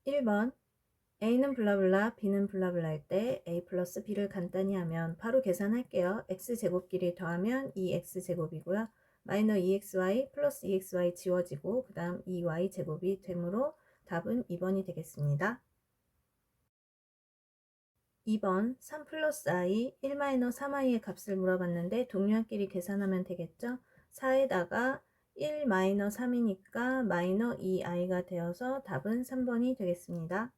1번 a는 블라블라 b는 블라블라일 때 a 플러스 b를 간단히 하면 바로 계산할게요. x제곱끼리 더하면 2x제곱이고요. 마이너 2xy 플러스 2xy 지워지고 그 다음 2y제곱이 되므로 답은 2번이 되겠습니다. 2번 3 플러스 i 1 마이너 3i의 값을 물어봤는데 동류한끼리 계산하면 되겠죠. 4에다가 1 마이너 3이니까 마이너 2i가 되어서 답은 3번이 되겠습니다.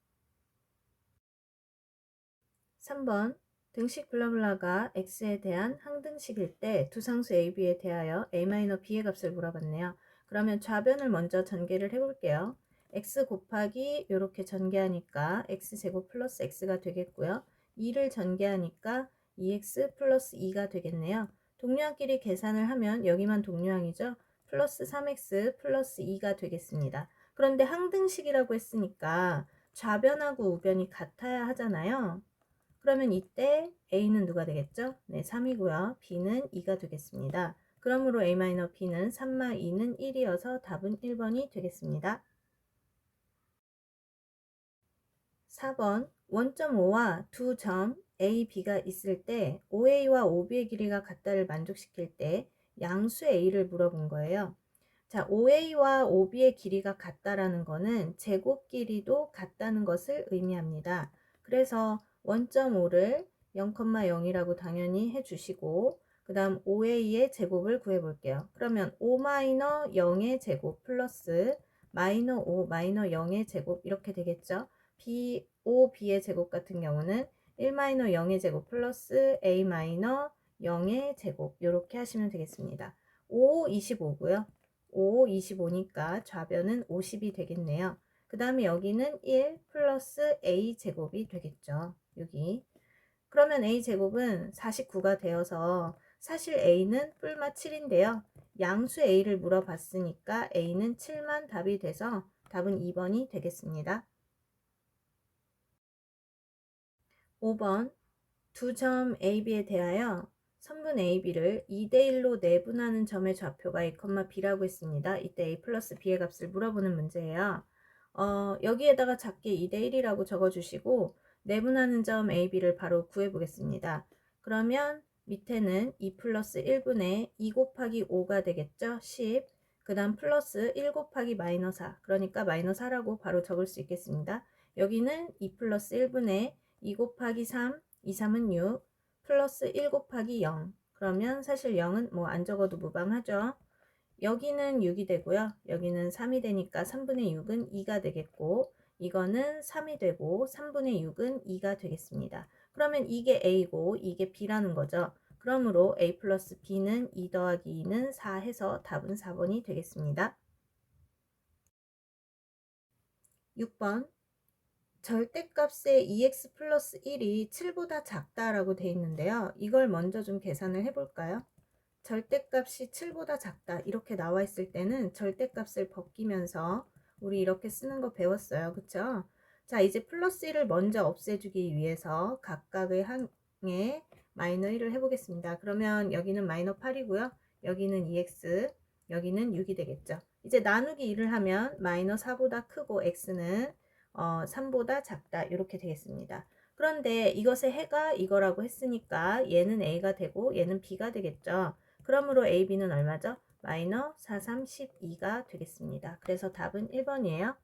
3번 등식 블라블라가 x에 대한 항등식일 때 두상수 a, b에 대하여 a-b의 값을 물어봤네요. 그러면 좌변을 먼저 전개를 해볼게요. x 곱하기 이렇게 전개하니까 x제곱 플러스 x가 되겠고요. 2를 전개하니까 2x 플러스 2가 되겠네요. 동류항끼리 계산을 하면 여기만 동류항이죠. 플러스 3x 플러스 2가 되겠습니다. 그런데 항등식이라고 했으니까 좌변하고 우변이 같아야 하잖아요. 그러면 이때 a는 누가 되겠죠? 네, 3이고요. b는 2가 되겠습니다. 그러므로 a-b는 3마 2는 1이어서 답은 1번이 되겠습니다. 4번 원점 O와 두 점 A, B가 있을 때 OA와 OB의 길이가 같다를 만족시킬 때 양수 A를 물어본 거예요. 자, OA와 OB의 길이가 같다라는 거는 제곱 길이도 같다는 것을 의미합니다. 그래서 원점 O를 0,0이라고 당연히 해주시고 그 다음 OA의 제곱을 구해볼게요. 그러면 5-0의 제곱 플러스 마이너 5 마이너 0의 제곱 이렇게 되겠죠. B, OB의 제곱 같은 경우는 1-0의 제곱 플러스 A-0의 제곱 이렇게 하시면 되겠습니다. 5, 25고요. 5, 25니까 좌변은 50이 되겠네요. 그 다음에 여기는 1 플러스 A제곱이 되겠죠. 여기. 그러면 A제곱은 49가 되어서 사실 A는 뿔마 7인데요. 양수 A를 물어봤으니까 A는 7만 답이 돼서 답은 2번이 되겠습니다. 5번 두 점 AB에 대하여 선분 AB를 2대1로 내분하는 점의 좌표가 A, B라고 했습니다. 이때 A 플러스 B의 값을 물어보는 문제예요. 여기에다가 작게 2대1이라고 적어주시고 내분하는 점 AB를 바로 구해보겠습니다. 그러면 밑에는 2 플러스 1분의 2 곱하기 5가 되겠죠. 10. 그 다음 플러스 1 곱하기 마이너 4. 그러니까 마이너 4라고 바로 적을 수 있겠습니다. 여기는 2 플러스 1분의 2 곱하기 3. 2, 3은 6. 플러스 1 곱하기 0. 그러면 사실 0은 뭐 안 적어도 무방하죠. 여기는 6이 되고요. 여기는 3이 되니까 3분의 6은 2가 되겠고 이거는 3이 되고 3분의 6은 2가 되겠습니다. 그러면 이게 A고 이게 B라는 거죠. 그러므로 A 플러스 B는 2 더하기 2는 4 해서 답은 4번이 되겠습니다. 6번 절대값의 2x 플러스 1이 7보다 작다라고 되어 있는데요. 이걸 먼저 좀 계산을 해볼까요? 절대값이 7보다 작다 이렇게 나와 있을 때는 절대값을 벗기면서 우리 이렇게 쓰는 거 배웠어요. 그쵸? 자, 이제 플러스 1을 먼저 없애주기 위해서 각각의 항에 마이너 1을 해보겠습니다. 그러면 여기는 마이너 8이고요. 여기는 2x, 여기는 6이 되겠죠. 이제 나누기 1을 하면 마이너 4보다 크고 x는 3보다 작다 이렇게 되겠습니다. 그런데 이것의 해가 이거라고 했으니까 얘는 a가 되고 얘는 b가 되겠죠. 그러므로 a, b는 얼마죠? 마이너 4, 3, 12가 되겠습니다. 그래서 답은 1번이에요.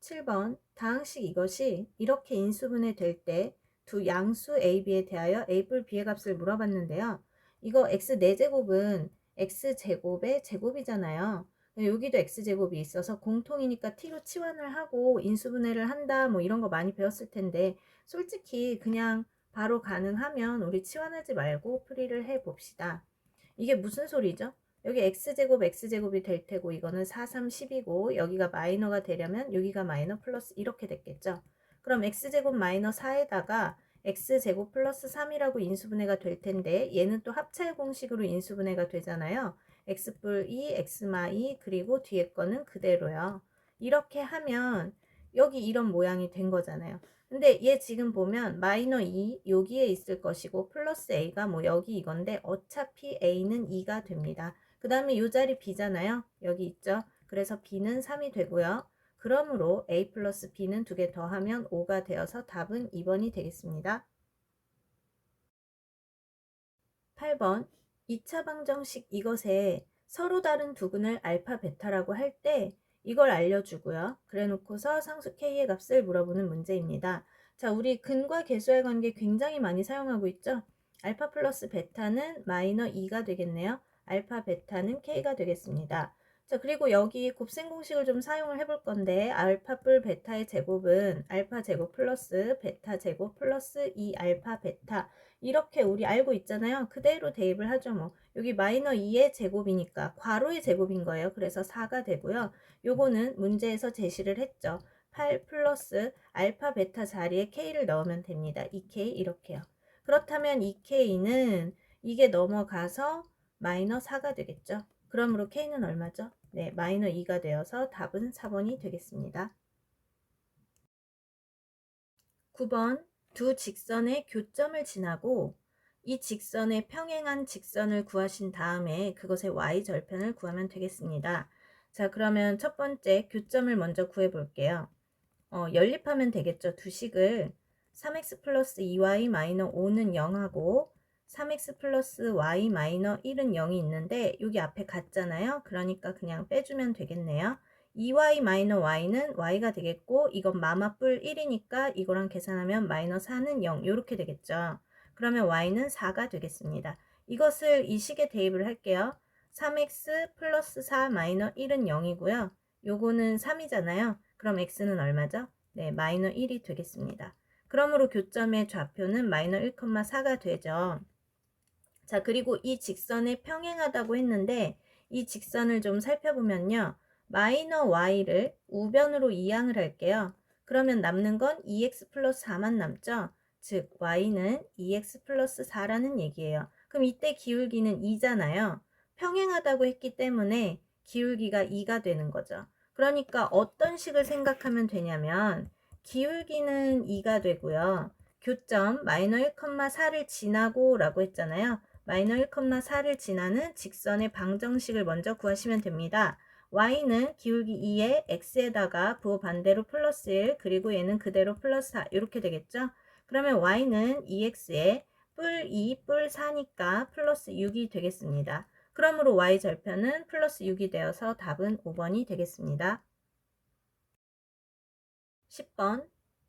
7번 다항식 이것이 이렇게 인수분해 될 때 두 양수 a, b에 대하여 a 뿔 b의 값을 물어봤는데요. 이거 x 4제곱은 x제곱의 제곱이잖아요. 여기도 x제곱이 있어서 공통이니까 t로 치환을 하고 인수분해를 한다 뭐 이런 거 많이 배웠을 텐데 솔직히 그냥 바로 가능하면 우리 치환하지 말고 풀이를 해 봅시다. 이게 무슨 소리죠? 여기 x제곱이 될 테고 이거는 4, 3, 10이고 여기가 마이너가 되려면 여기가 마이너 플러스 이렇게 됐겠죠. 그럼 x제곱 마이너 4에다가 x제곱 플러스 3이라고 인수분해가 될 텐데 얘는 또 합차의 공식으로 인수분해가 되잖아요. x뿔 2, x마 2 그리고 뒤에 거는 그대로요. 이렇게 하면 여기 이런 모양이 된 거잖아요. 근데 얘 지금 보면 마이너 2 여기에 있을 것이고 플러스 a가 뭐 여기 이건데 어차피 a는 2가 됩니다. 그 다음에 이 자리 b잖아요. 여기 있죠. 그래서 b는 3이 되고요. 그러므로 a 플러스 b는 2개 더하면 5가 되어서 답은 2번이 되겠습니다. 8번 2차 방정식 이것에 서로 다른 두근을 알파 베타라고 할 때 이걸 알려주고요. 그래 놓고서 상수 k의 값을 물어보는 문제입니다. 자, 우리 근과 계수의 관계 굉장히 많이 사용하고 있죠. 알파 플러스 베타는 마이너 2가 되겠네요. 알파 베타는 k가 되겠습니다. 자, 그리고 여기 곱셈 공식을 좀 사용을 해볼 건데 알파 뿔 베타의 제곱은 알파 제곱 플러스 베타 제곱 플러스 2 알파 베타 이렇게 우리 알고 있잖아요. 그대로 대입을 하죠. 뭐 여기 마이너 2의 제곱이니까 괄호의 제곱인 거예요. 그래서 4가 되고요. 요거는 문제에서 제시를 했죠. 8 플러스 알파 베타 자리에 k를 넣으면 됩니다. 2k 이렇게요. 그렇다면 2k는 이게 넘어가서 마이너 4가 되겠죠. 그러므로 k는 얼마죠? 네, 마이너 2가 되어서 답은 4번이 되겠습니다. 9번 두 직선의 교점을 지나고 이 직선에 평행한 직선을 구하신 다음에 그것의 y절편을 구하면 되겠습니다. 자, 그러면 첫 번째 교점을 먼저 구해 볼게요. 연립하면 되겠죠. 두 식을 3x 플러스 2y 마이너 5는 0하고 3x 플러스 y 마이너 1은 0이 있는데 여기 앞에 같잖아요. 그러니까 그냥 빼주면 되겠네요. 2y 마이너 y는 y가 되겠고 이건 마마뿔 1이니까 이거랑 계산하면 마이너 4는 0 이렇게 되겠죠. 그러면 y는 4가 되겠습니다. 이것을 이 식에 대입을 할게요. 3x 플러스 4 마이너 1은 0이고요. 요거는 3이잖아요. 그럼 x는 얼마죠? 네, 마이너 1이 되겠습니다. 그러므로 교점의 좌표는 마이너 1,4가 되죠. 자, 그리고 이 직선에 평행하다고 했는데 이 직선을 좀 살펴보면요. 마이너 y를 우변으로 이항을 할게요. 그러면 남는 건 2x 플러스 4만 남죠. 즉 y는 2x 플러스 4라는 얘기예요. 그럼 이때 기울기는 2잖아요. 평행하다고 했기 때문에 기울기가 2가 되는 거죠. 그러니까 어떤 식을 생각하면 되냐면 기울기는 2가 되고요. 교점 마이너 1,4를 지나고 라고 했잖아요. 마이너 1,4를 지나는 직선의 방정식을 먼저 구하시면 됩니다. y는 기울기 2에 x에다가 부호 반대로 플러스 1 그리고 얘는 그대로 플러스 4 이렇게 되겠죠. 그러면 y는 2x에 뿔 2, 뿔 4니까 플러스 6이 되겠습니다. 그러므로 y절편은 플러스 6이 되어서 답은 5번이 되겠습니다. 10번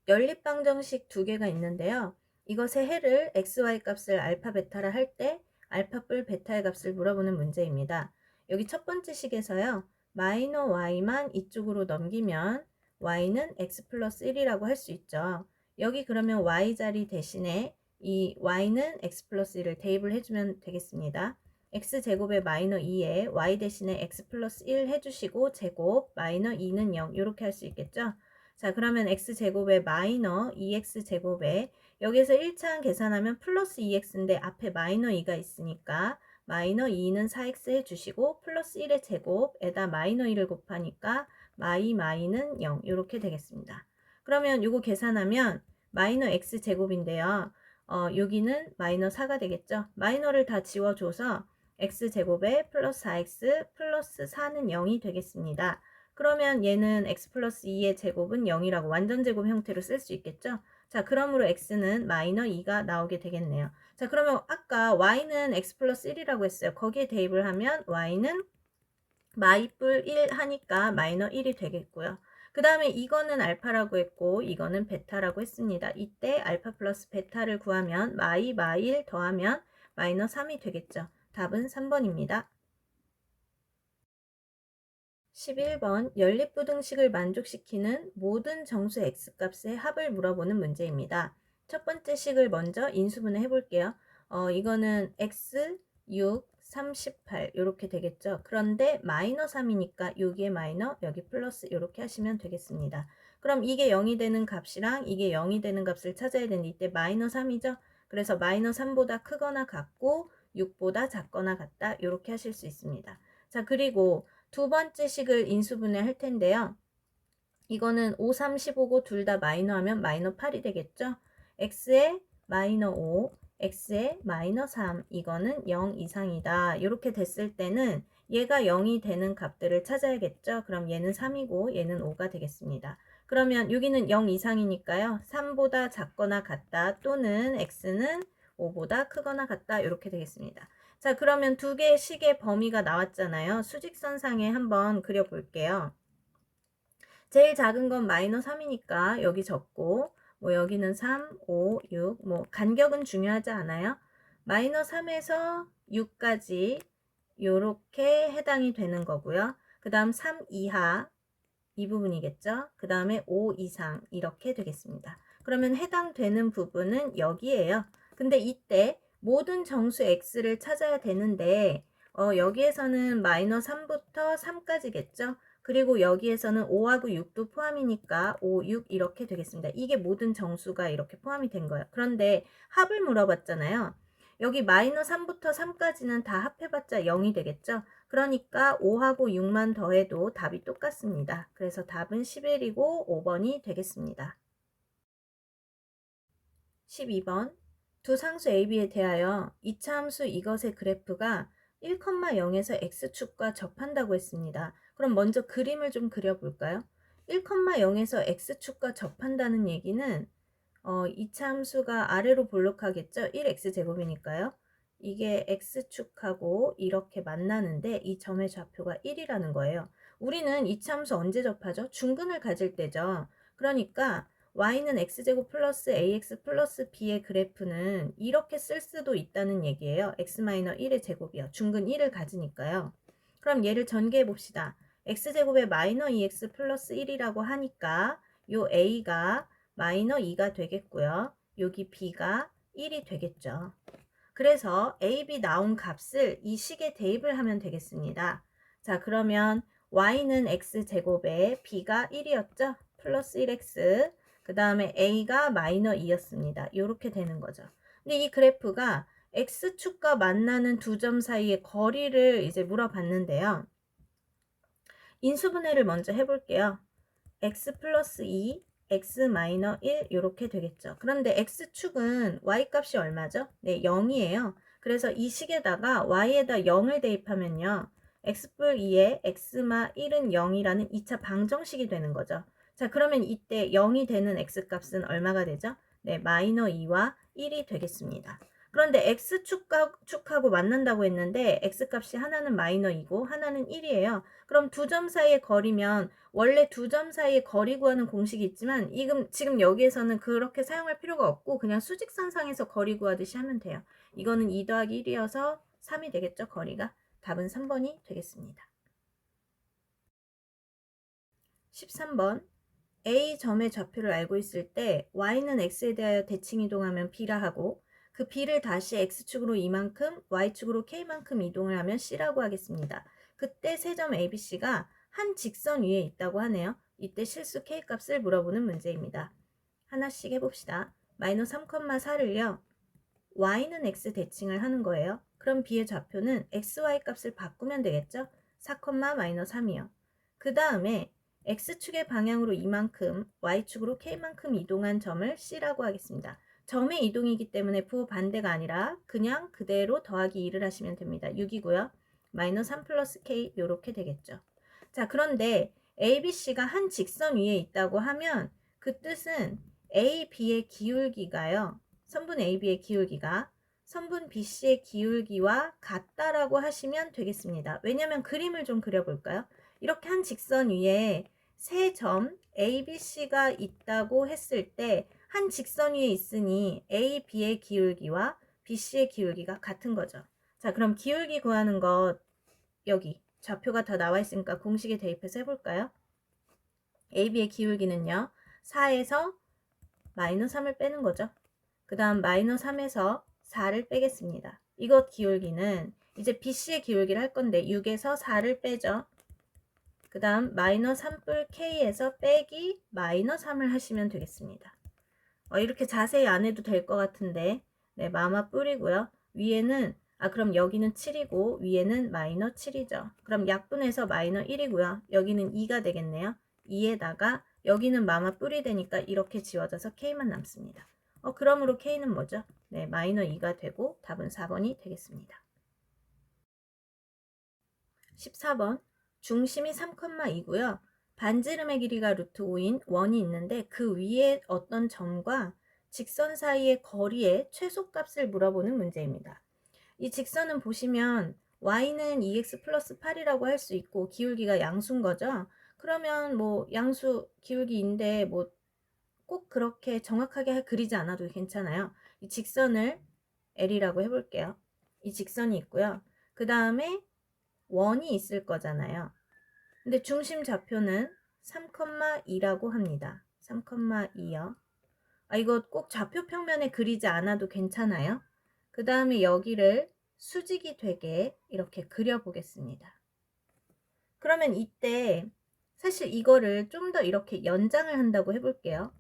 연립방정식 두 개가 있는데요. 이것의 해를 xy 값을 알파 베타라 할 때 알파 뿔 베타의 값을 물어보는 문제입니다. 여기 첫 번째 식에서요. 마이너 y만 이쪽으로 넘기면 y는 x 플러스 1이라고 할 수 있죠. 여기 그러면 y 자리 대신에 이 y는 x 플러스 1을 대입을 해주면 되겠습니다. x제곱에 마이너 2에 y 대신에 x 플러스 1 해주시고 제곱 마이너 2는 0 이렇게 할 수 있겠죠. 자, 그러면 x제곱에 마이너 2x제곱에 여기서 1차항 계산하면 플러스 2x인데 앞에 마이너 2가 있으니까 마이너 2는 4x 해주시고 플러스 1의 제곱에다 마이너 2를 곱하니까 마이는 0 이렇게 되겠습니다. 그러면 이거 계산하면 마이너 x제곱인데요. 여기는 마이너 4가 되겠죠. 마이너를 다 지워줘서 x제곱에 플러스 4x 플러스 4는 0이 되겠습니다. 그러면 얘는 x 플러스 2의 제곱은 0이라고 완전 제곱 형태로 쓸 수 있겠죠? 자, 그러므로 x는 마이너 2가 나오게 되겠네요. 자, 그러면 아까 y는 x 플러스 1이라고 했어요. 거기에 대입을 하면 y는 마이뿔 1 하니까 마이너 1이 되겠고요. 그 다음에 이거는 알파라고 했고 이거는 베타라고 했습니다. 이때 알파 플러스 베타를 구하면 마이1 더하면 마이너 3이 되겠죠. 답은 3번입니다. 11번 연립부등식을 만족시키는 모든 정수 x값의 합을 물어보는 문제입니다. 첫 번째 식을 먼저 인수분해 해볼게요. 이거는 x, 6, 38 이렇게 되겠죠. 그런데 마이너 3이니까 여기에 마이너 여기 플러스 이렇게 하시면 되겠습니다. 그럼 이게 0이 되는 값이랑 이게 0이 되는 값을 찾아야 되는데 이때 마이너 3이죠. 그래서 마이너 3보다 크거나 같고 6보다 작거나 같다 이렇게 하실 수 있습니다. 자, 그리고 두 번째 식을 인수분해 할 텐데요. 이거는 5, 3, 15고 둘 다 마이너 하면 마이너 8이 되겠죠. x에 마이너 5, x에 마이너 3 이거는 0 이상이다. 이렇게 됐을 때는 얘가 0이 되는 값들을 찾아야겠죠. 그럼 얘는 3이고 얘는 5가 되겠습니다. 그러면 여기는 0 이상이니까요. 3보다 작거나 같다 또는 x는 5보다 크거나 같다 이렇게 되겠습니다. 자, 그러면 두 개의 식의 범위가 나왔잖아요. 수직선상에 한번 그려볼게요. 제일 작은 건 마이너스 3이니까 여기 적고 뭐 여기는 3, 5, 6 뭐 간격은 중요하지 않아요. 마이너스 3에서 6까지 요렇게 해당이 되는 거고요. 그 다음 3 이하 이 부분이겠죠. 그 다음에 5 이상 이렇게 되겠습니다. 그러면 해당되는 부분은 여기에요. 근데 이때 모든 정수 x를 찾아야 되는데 여기에서는 마이너스 3부터 3까지겠죠. 그리고 여기에서는 5하고 6도 포함이니까 5, 6 이렇게 되겠습니다. 이게 모든 정수가 이렇게 포함이 된 거예요. 그런데 합을 물어봤잖아요. 여기 마이너스 3부터 3까지는 다 합해봤자 0이 되겠죠. 그러니까 5하고 6만 더해도 답이 똑같습니다. 그래서 답은 11이고 5번이 되겠습니다. 12번 두 상수 AB에 대하여 이차 함수 이것의 그래프가 1,0에서 x축과 접한다고 했습니다. 그럼 먼저 그림을 좀 그려볼까요? 1,0에서 x축과 접한다는 얘기는 이차 함수가 아래로 볼록하겠죠? 1x제곱이니까요. 이게 x축하고 이렇게 만나는데 이 점의 좌표가 1이라는 거예요. 우리는 이차 함수 언제 접하죠? 중근을 가질 때죠. 그러니까 y는 x제곱 플러스 ax 플러스 b의 그래프는 이렇게 쓸 수도 있다는 얘기예요. x-1의 제곱이요. 중근 1을 가지니까요. 그럼 얘를 전개해 봅시다. x제곱에 마이너 2x 플러스 1이라고 하니까 요 a가 마이너 2가 되겠고요. 여기 b가 1이 되겠죠. 그래서 a, b 나온 값을 이 식에 대입을 하면 되겠습니다. 자, 그러면 y는 x제곱에 b가 1이었죠. 플러스 1x 그 다음에 a가 마이너 2였습니다. 이렇게 되는 거죠. 근데 이 그래프가 x축과 만나는 두 점 사이의 거리를 이제 물어봤는데요. 인수분해를 먼저 해볼게요. x 플러스 2 x 마이너 1 이렇게 되겠죠. 그런데 x축은 y값이 얼마죠? 네, 0이에요. 그래서 이 식에다가 y에다 0을 대입하면요. x뿔 2에 x마 1은 0이라는 2차 방정식이 되는 거죠. 자, 그러면 이때 0이 되는 x값은 얼마가 되죠? 네, 마이너 2와 1이 되겠습니다. 그런데 x축하고 만난다고 했는데 x값이 하나는 마이너 2고 하나는 1이에요. 그럼 두 점 사이의 거리면 원래 두 점 사이의 거리 구하는 공식이 있지만 지금 여기에서는 그렇게 사용할 필요가 없고 그냥 수직선상에서 거리 구하듯이 하면 돼요. 이거는 2 더하기 1이어서 3이 되겠죠, 거리가. 답은 3번이 되겠습니다. 13번 A 점의 좌표를 알고 있을 때 y는 x에 대하여 대칭 이동하면 b라 하고 그 b를 다시 x축으로 이만큼 y축으로 k만큼 이동을 하면 c라고 하겠습니다. 그때 세 점 ABC가 한 직선 위에 있다고 하네요. 이때 실수 k값을 물어보는 문제입니다. 하나씩 해봅시다. 마이너스 3,4를요. y는 x 대칭을 하는 거예요. 그럼 b의 좌표는 xy 값을 바꾸면 되겠죠? 4, 마이너스 3이요. 그 다음에 x축의 방향으로 이만큼, y축으로 k만큼 이동한 점을 c라고 하겠습니다. 점의 이동이기 때문에 부반대가 아니라 그냥 그대로 더하기 2를 하시면 됩니다. 6이고요. 마이너스 3 플러스 k 이렇게 되겠죠. 자, 그런데 ABC가 한 직선 위에 있다고 하면 그 뜻은 AB의 기울기가요. 선분 AB의 기울기가 선분 BC의 기울기와 같다라고 하시면 되겠습니다. 왜냐하면 그림을 좀 그려볼까요? 이렇게 한 직선 위에 세 점 ABC가 있다고 했을 때 한 직선 위에 있으니 AB의 기울기와 BC의 기울기가 같은 거죠. 자, 그럼 기울기 구하는 것 여기 좌표가 다 나와 있으니까 공식에 대입해서 해볼까요? AB의 기울기는요. 4에서 마이너스 3을 빼는 거죠. 그 다음 마이너스 3에서 4를 빼겠습니다. 이것 기울기는 이제 BC의 기울기를 할 건데 6에서 4를 빼죠. 그 다음 마이너스 3뿔 K에서 빼기 마이너스 3을 하시면 되겠습니다. 이렇게 자세히 안 해도 될 것 같은데 네, 마마 뿔이고요. 위에는 그럼 여기는 7이고 위에는 마이너 7이죠. 그럼 약분해서 마이너 1이고요. 여기는 2가 되겠네요. 2에다가 여기는 마마 뿔이 되니까 이렇게 지워져서 K만 남습니다. 그러므로 K는 뭐죠? 네, 마이너 2가 되고 답은 4번이 되겠습니다. 14번 중심이 3,2고요. 반지름의 길이가 루트 5인 원이 있는데 그 위에 어떤 점과 직선 사이의 거리의 최소값을 물어보는 문제입니다. 이 직선은 보시면 y는 2x 플러스 8이라고 할 수 있고 기울기가 양수인 거죠. 그러면 뭐 양수 기울기인데 뭐 꼭 그렇게 정확하게 그리지 않아도 괜찮아요. 이 직선을 L이라고 해볼게요. 이 직선이 있고요. 그 다음에 원이 있을 거잖아요. 근데 중심 좌표는 3,2라고 합니다. 3,2요. 이거 꼭 좌표 평면에 그리지 않아도 괜찮아요. 그 다음에 여기를 수직이 되게 이렇게 그려보겠습니다. 그러면 이때 사실 이거를 좀 더 이렇게 연장을 한다고 해볼게요.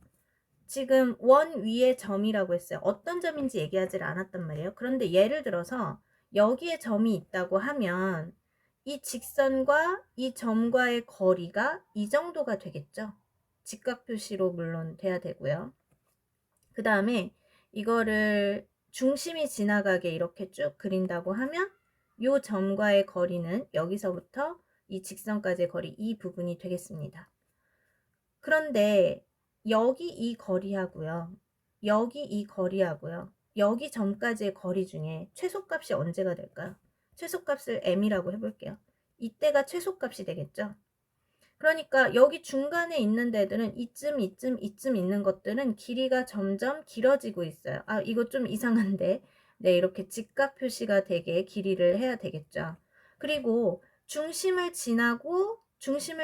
지금 원 위에 점이라고 했어요. 어떤 점인지 얘기하지 않았단 말이에요. 그런데 예를 들어서 여기에 점이 있다고 하면 이 직선과 이 점과의 거리가 이 정도가 되겠죠. 직각 표시로 물론 돼야 되고요. 그 다음에 이거를 중심이 지나가게 이렇게 쭉 그린다고 하면 이 점과의 거리는 여기서부터 이 직선까지의 거리 이 부분이 되겠습니다. 그런데 여기 이 거리하고요. 여기 이 거리하고요. 여기 점까지의 거리 중에 최소값이 언제가 될까요? 최소값을 m이라고 해볼게요. 이때가 최소값이 되겠죠. 그러니까 여기 중간에 있는 데들은 이쯤 있는 것들은 길이가 점점 길어지고 있어요. 이거 좀 이상한데. 네, 이렇게 직각 표시가 되게 길이를 해야 되겠죠. 그리고 중심을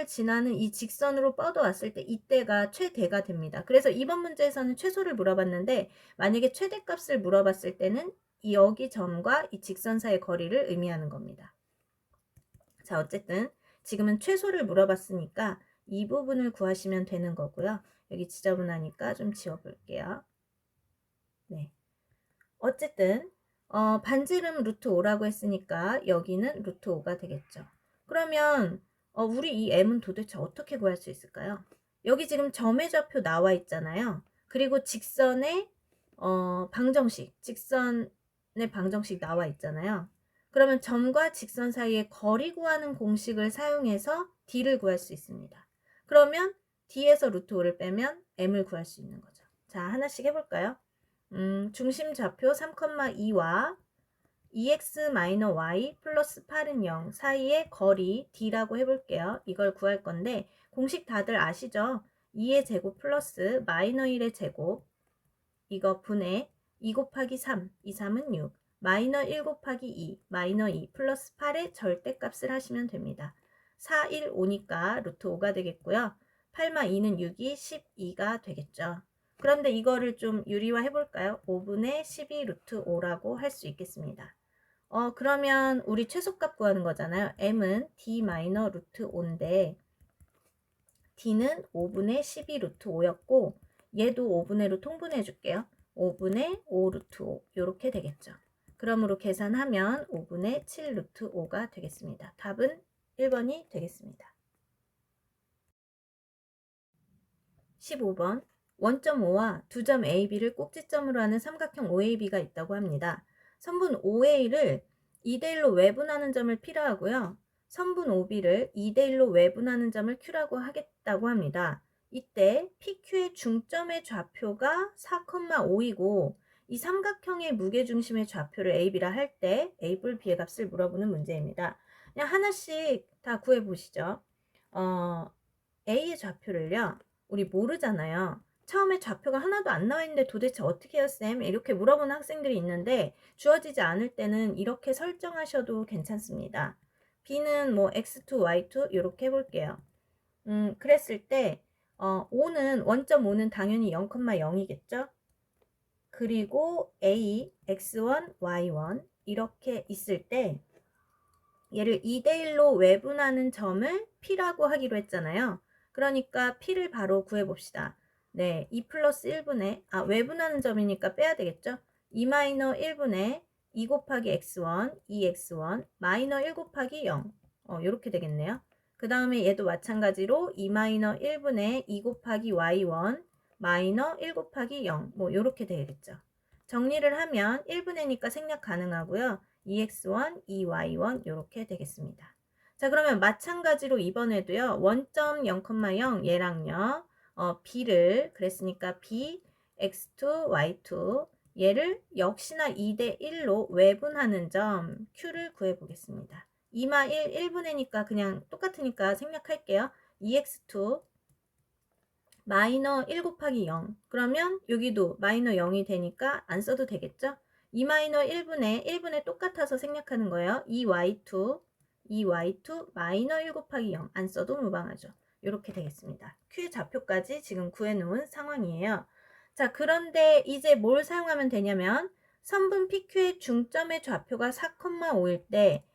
지나는 이 직선으로 뻗어왔을 때 이때가 최대가 됩니다. 그래서 이번 문제에서는 최소를 물어봤는데 만약에 최대값을 물어봤을 때는 여기 점과 이 직선 사이의 거리를 의미하는 겁니다. 자, 어쨌든 지금은 최소를 물어봤으니까 이 부분을 구하시면 되는 거고요. 여기 지저분하니까 좀 지워볼게요. 네. 어쨌든 반지름 루트 5라고 했으니까 여기는 루트 5가 되겠죠. 그러면 우리 이 m은 도대체 어떻게 구할 수 있을까요? 여기 지금 점의 좌표 나와 있잖아요. 그리고 직선의 직선의 방정식 나와 있잖아요. 그러면 점과 직선 사이의 거리 구하는 공식을 사용해서 d를 구할 수 있습니다. 그러면 d에서 루트 5를 빼면 m을 구할 수 있는 거죠. 자, 하나씩 해볼까요? 중심 좌표 3,2와 2x-y 플러스 8은 0 사이의 거리 d라고 해볼게요. 이걸 구할 건데 공식 다들 아시죠? 2의 제곱 플러스 마이너 1의 제곱 이거 분의 2 곱하기 3, 2, 3은 6 마이너 1 곱하기 2, 마이너 2 플러스 8의 절대값을 하시면 됩니다. 4, 1, 5니까 루트 5가 되겠고요. 8마 2는 6이 12가 되겠죠. 그런데 이거를 좀 유리화 해볼까요? 5분의 12 루트 5라고 할 수 있겠습니다. 그러면 우리 최소값 구하는 거잖아요. m은 d 마이너 루트 5인데 d는 5분의 12 루트 5였고 얘도 5분의로 통분해 줄게요. 5분의 5 루트 5 이렇게 되겠죠. 그러므로 계산하면 5분의 7 루트 5가 되겠습니다. 답은 1번이 되겠습니다. 15번 원점 O와 두 점 AB를 꼭지점으로 하는 삼각형 OAB가 있다고 합니다. 선분 OA를 2대1로 외분하는 점을 P라 하고요. 선분 OB를 2대1로 외분하는 점을 Q라고 하겠다고 합니다. 이때 PQ의 중점의 좌표가 4,5이고 이 삼각형의 무게중심의 좌표를 AB라 할 때 A 뿔 B의 값을 물어보는 문제입니다. 그냥 하나씩 다 구해보시죠. A의 좌표를요. 우리 모르잖아요. 처음에 좌표가 하나도 안 나와 있는데 도대체 어떻게 해요, 쌤? 이렇게 물어보는 학생들이 있는데 주어지지 않을 때는 이렇게 설정하셔도 괜찮습니다. B는 뭐 X2, Y2 이렇게 해볼게요. 그랬을 때 5는 원점 5는 당연히 0,0이겠죠? 그리고 A, X1, Y1 이렇게 있을 때 얘를 2대1로 외분하는 점을 P라고 하기로 했잖아요. 그러니까 P를 바로 구해봅시다. 네, 2 플러스 1분의 외분하는 점이니까 빼야 되겠죠? 2 마이너 1분의 2 곱하기 x1, 2x1, 마이너 1 곱하기 0 이렇게 되겠네요. 그 다음에 얘도 마찬가지로 2 마이너 1분의 2 곱하기 y1, 마이너 1 곱하기 0 뭐 이렇게 되겠죠. 정리를 하면 1분의니까 생략 가능하고요. 2x1, 2y1 이렇게 되겠습니다. 자, 그러면 마찬가지로 이번에도요. 원점 0,0 얘랑요. b를 그랬으니까 b x2 y2 얘를 역시나 2대 1로 외분하는 점 q를 구해 보겠습니다. 2마 1, 1분의니까 그냥 똑같으니까 생략할게요. 2x2 마이너 1 곱하기 0. 그러면 여기도 마이너 0이 되니까 안 써도 되겠죠? 2 마이너 1분의 똑같아서 생략하는 거예요. 2y2 마이너 1 곱하기 0. 안 써도 무방하죠. 이렇게 되겠습니다. Q의 좌표까지 지금 구해놓은 상황이에요. 자, 그런데 이제 뭘 사용하면 되냐면 선분 PQ의 중점의 좌표가 4,5일 때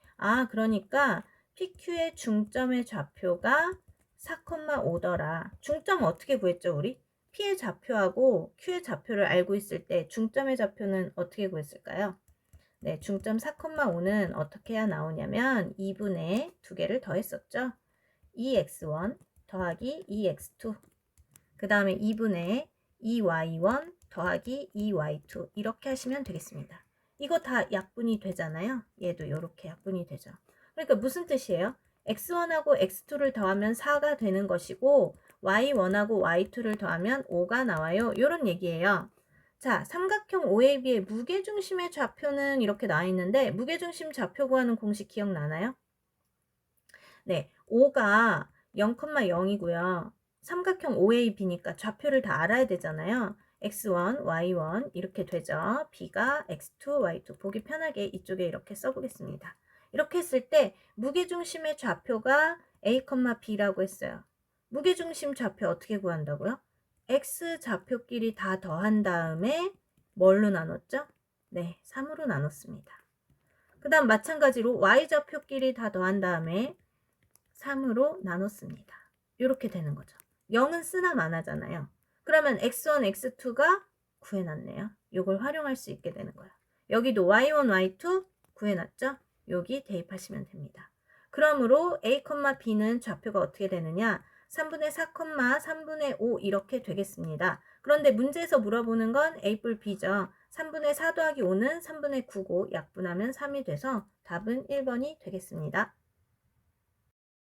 그러니까 PQ의 중점의 좌표가 4,5더라. 중점 어떻게 구했죠, 우리? P의 좌표하고 Q의 좌표를 알고 있을 때 중점의 좌표는 어떻게 구했을까요? 네, 중점 4,5는 어떻게 해야 나오냐면 2분의 두 개를 더했었죠. 2x1 더하기 2x2 그 다음에 2분의 2y1 더하기 2y2 이렇게 하시면 되겠습니다. 이거 다 약분이 되잖아요. 얘도 이렇게 약분이 되죠. 그러니까 무슨 뜻이에요? x1하고 x2를 더하면 4가 되는 것이고 y1하고 y2를 더하면 5가 나와요. 이런 얘기예요. 자, 삼각형 OAB의 무게중심의 좌표는 이렇게 나와 있는데 무게중심 좌표 구하는 공식 기억나나요? 네, 5가 0,0이고요. 삼각형 OAB니까 좌표를 다 알아야 되잖아요. x1, y1 이렇게 되죠. b가 x2, y2 보기 편하게 이쪽에 이렇게 써보겠습니다. 이렇게 했을 때 무게중심의 좌표가 a, b라고 했어요. 무게중심 좌표 어떻게 구한다고요? x 좌표끼리 다 더한 다음에 뭘로 나눴죠? 네, 3으로 나눴습니다. 그 다음 마찬가지로 y 좌표끼리 다 더한 다음에 3으로 나눴습니다. 이렇게 되는 거죠. 0은 쓰나 마나잖아요. 그러면 x1, x2가 구해놨네요. 이걸 활용할 수 있게 되는 거예요. 여기도 y1, y2 구해놨죠? 여기 대입하시면 됩니다. 그러므로 a, b는 좌표가 어떻게 되느냐? 3분의 4, 3분의 5 이렇게 되겠습니다. 그런데 문제에서 물어보는 건 a 뿔 b죠. 3분의 4 더하기 5는 3분의 9고 약분하면 3이 돼서 답은 1번이 되겠습니다.